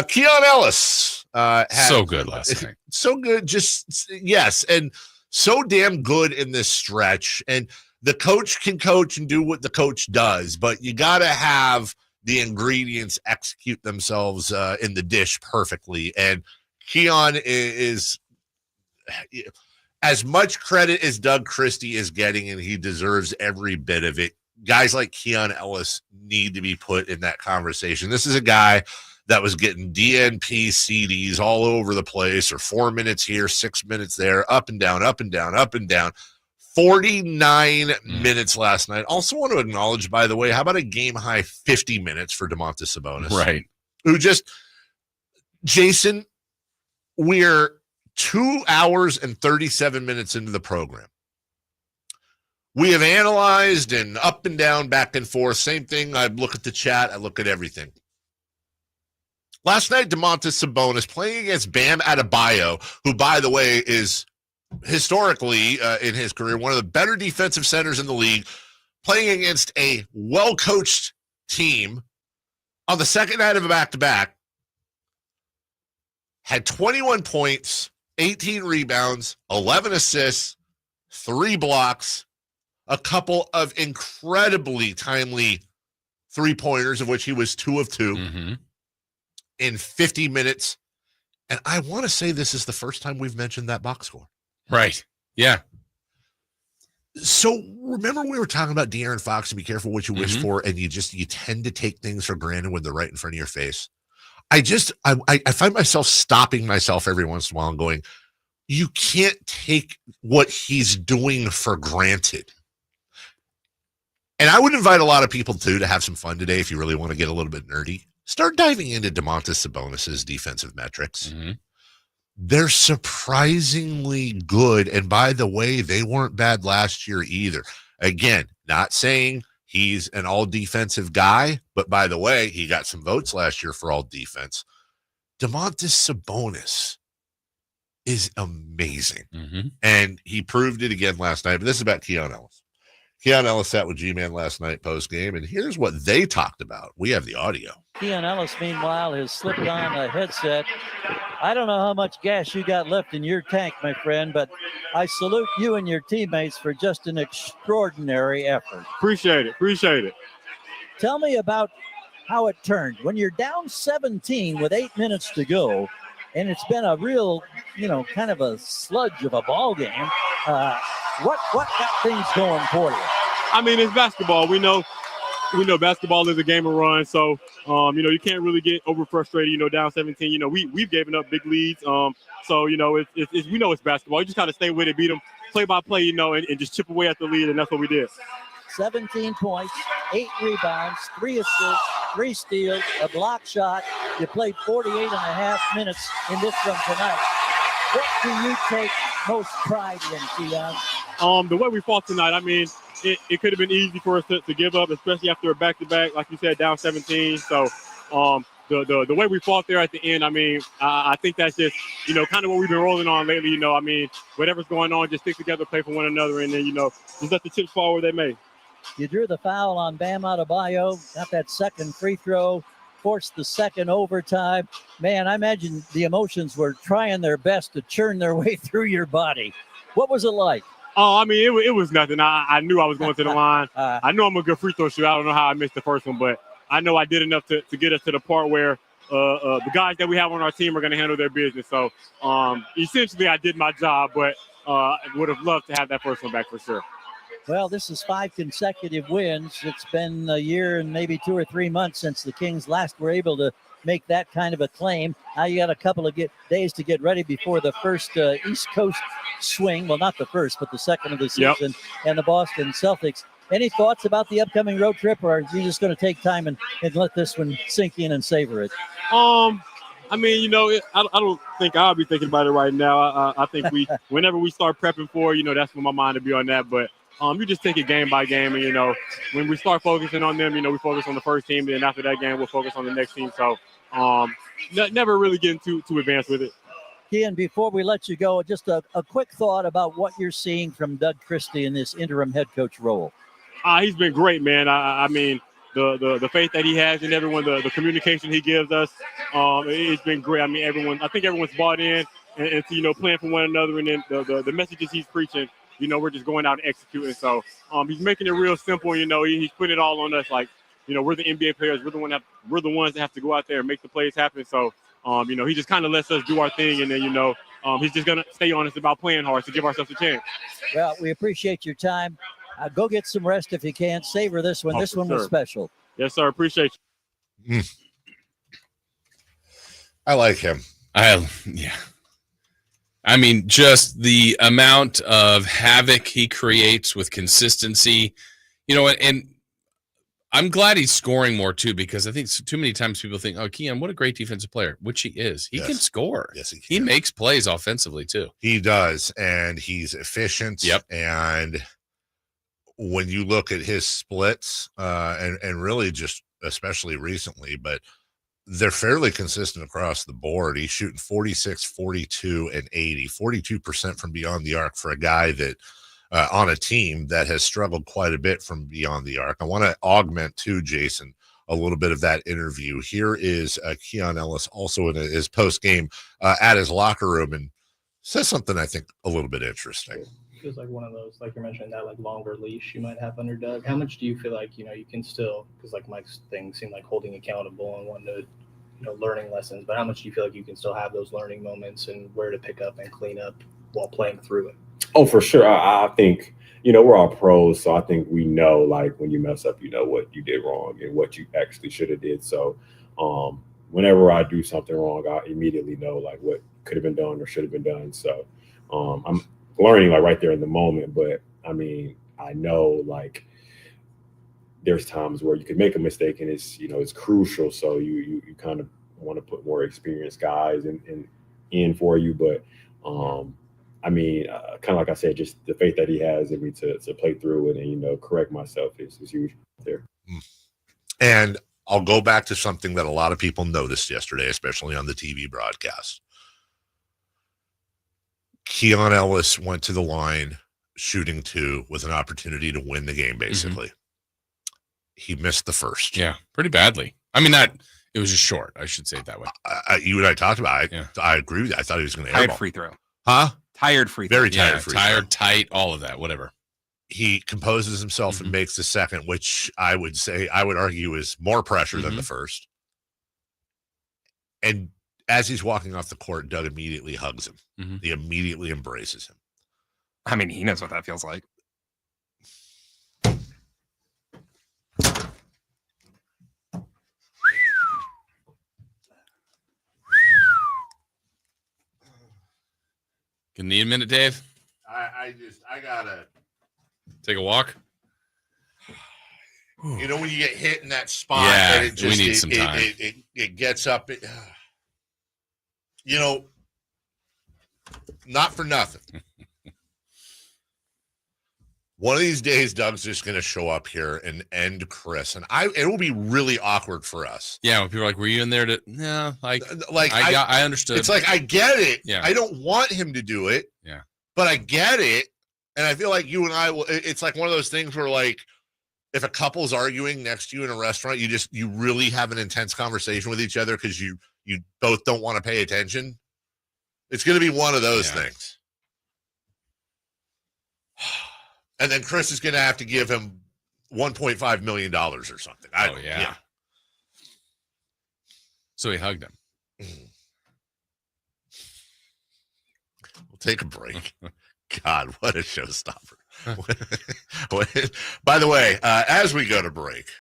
Keon Ellis so good last night. So good, yes, and so damn good in this stretch. And the coach can coach and do what the coach does, but you got to have the ingredients execute themselves in the dish perfectly. And Keon is as much credit as Doug Christie is getting, and he deserves every bit of it. Guys like Keon Ellis need to be put in that conversation. This is a guy that was getting DNP CDs all over the place, or 4 minutes here, 6 minutes there, up and down, up and down, up and down. 49 minutes last night. Also want to acknowledge, by the way, how about a game-high 50 minutes for Domantas Sabonis? Right. Jason, we're 2 hours and 37 minutes into the program. We have analyzed and up and down, back and forth. Same thing. I look at the chat. I look at everything. Last night, Domantas Sabonis playing against Bam Adebayo, who, by the way, is historically in his career one of the better defensive centers in the league, playing against a well-coached team on the second night of a back-to-back, had 21 points, 18 rebounds, 11 assists, 3 blocks, a couple of incredibly timely three-pointers, of which he was 2 of 2. In 50 minutes. And I want to say this is the first time we've mentioned that box score. Right. Yeah. So remember we were talking about De'Aaron Fox and be careful what you wish for, and you tend to take things for granted when they're right in front of your face. I find myself stopping myself every once in a while and going, you can't take what he's doing for granted. And I would invite a lot of people to have some fun today if you really want to get a little bit nerdy. Start diving into Domantas Sabonis' defensive metrics. They're surprisingly good. And by the way, they weren't bad last year either. Again, not saying he's an all-defensive guy, but by the way, he got some votes last year for all defense. Domantas Sabonis is amazing. And he proved it again last night. But this is about Keon Ellis. Keon Ellis sat with G-Man last night post-game, and here's what they talked about. We have the audio. Keon Ellis, meanwhile, has slipped on a headset. I don't know how much gas you got left in your tank, my friend, but I salute you and your teammates for just an extraordinary effort. Appreciate it. Tell me about how it turned. When you're down 17 with 8 minutes to go, and it's been a real, kind of a sludge of a ball game, what got things going for you? I mean, it's basketball. We know basketball is a game of runs, so you can't really get over frustrated. Down 17. We've given up big leads. So it's we know it's basketball. You just gotta stay with it, beat them play by play, and just chip away at the lead, and that's what we did. 17 points, 8 rebounds, 3 assists, 3 steals, a block shot. You played 48 and a half minutes in this one tonight. What do you take most pride in, Keon? The way we fought tonight, I mean, it could have been easy for us to give up, especially after a back-to-back, like you said, down 17. So the way we fought there at the end, I mean, I think that's just, kind of what we've been rolling on lately. I mean, whatever's going on, just stick together, play for one another, and then, just let the chips fall where they may. You drew the foul on Bam Adebayo, got that second free throw, forced the second overtime. Man, I imagine the emotions were trying their best to churn their way through your body. What was it like? Oh, I mean, it was nothing. I knew I was going to the line. I know I'm a good free throw shooter. I don't know how I missed the first one, but I know I did enough to get us to the part where the guys that we have on our team are going to handle their business. So, essentially, I did my job, but I would have loved to have that first one back for sure. Well, this is 5 consecutive wins. It's been a year and maybe 2 or 3 months since the Kings last were able to make that kind of a claim. Now you got a couple of days to get ready before the first East Coast swing. Well, not the first, but the second of the season, and the Boston Celtics. Any thoughts about the upcoming road trip, or are you just going to take time and let this one sink in and savor it? I mean, I don't think I'll be thinking about it right now. I think whenever we start prepping for, that's when my mind will be on that. But you just take it game by game, and when we start focusing on them, we focus on the first team, and then after that game, we'll focus on the next team. So, never really getting too advanced with it. Keon, before we let you go, just a quick thought about what you're seeing from Doug Christie in this interim head coach role. He's been great, man. I mean, the faith that he has in everyone, the communication he gives us. It's been great. I mean, I think everyone's bought in and playing for one another, and then the messages he's preaching, we're just going out and executing. So he's making it real simple. He's putting it all on us. Like, we're the NBA players. We're the ones that have to go out there and make the plays happen. So, he just kind of lets us do our thing, and then, he's just going to stay honest about playing hard to give ourselves a chance. Well, we appreciate your time. Go get some rest if you can. Savor this one. This one was special. Yes, sir. Appreciate you. I like him. Yeah. I mean, just the amount of havoc he creates with consistency, and I'm glad he's scoring more too, because I think too many times people think, oh, Keon, what a great defensive player, which he is. He can score. Yes, he can. He makes plays offensively too. He does, and he's efficient. Yep. And when you look at his splits, and really just especially recently, but they're fairly consistent across the board. He's shooting 46, 42, and 80, 42% from beyond the arc for a guy that on a team that has struggled quite a bit from beyond the arc. I want to augment too, Jason, a little bit of that interview. Here is Keon Ellis also in his post game at his locker room, and says something I think a little bit interesting. Feels like one of those, like you're mentioning, that like longer leash you might have under Doug. How much do you feel like you can still, because like Mike's thing seemed like holding accountable and wanting to learning lessons, but how much do you feel like you can still have those learning moments and where to pick up and clean up while playing through it? Oh, for sure. I think we're all pros, so I think we know, like, when you mess up, what you did wrong and what you actually should have did. So whenever I do something wrong, I immediately know like what could have been done or should have been done. So I'm learning like right there in the moment, but I mean, I know like there's times where you could make a mistake and it's crucial. So you kind of want to put more experienced guys in for you. But I mean, kind of like I said, just the faith that he has in me to play through it and, correct myself is huge there. And I'll go back to something that a lot of people noticed yesterday, especially on the TV broadcast. Keon Ellis went to the line shooting 2 with an opportunity to win the game, basically. Mm-hmm. He missed the first. Yeah, pretty badly. I mean, it was just short. I should say it that way. You and I talked about it. I agree with that. I thought he was going to airball. Tired free throw. Huh? Tired free throw. Very tired free throw. Tired, tight, all of that, whatever. He composes himself and makes the second, which I would argue is more pressure than the first. And as he's walking off the court, Doug immediately hugs him. Mm-hmm. He immediately embraces him. I mean, he knows what that feels like. Gonna need a minute, Dave? I gotta take a walk. When you get hit in that spot, yeah, and we need some time. It gets up. Not for nothing. One of these days, Doug's just going to show up here and end Chris, and it will be really awkward for us. Yeah, when people are like, "Were you in there to?" No, I understood. It's like I get it. Yeah. I don't want him to do it. Yeah, but I get it, and I feel like you and I will. It's like one of those things where, like, if a couple's arguing next to you in a restaurant, you really have an intense conversation with each other because you both don't want to pay attention. It's going to be one of those things. And then Chris is going to have to give him $1.5 million or something. Yeah. So he hugged him. We'll take a break. God, what a showstopper. By the way, as we go to break,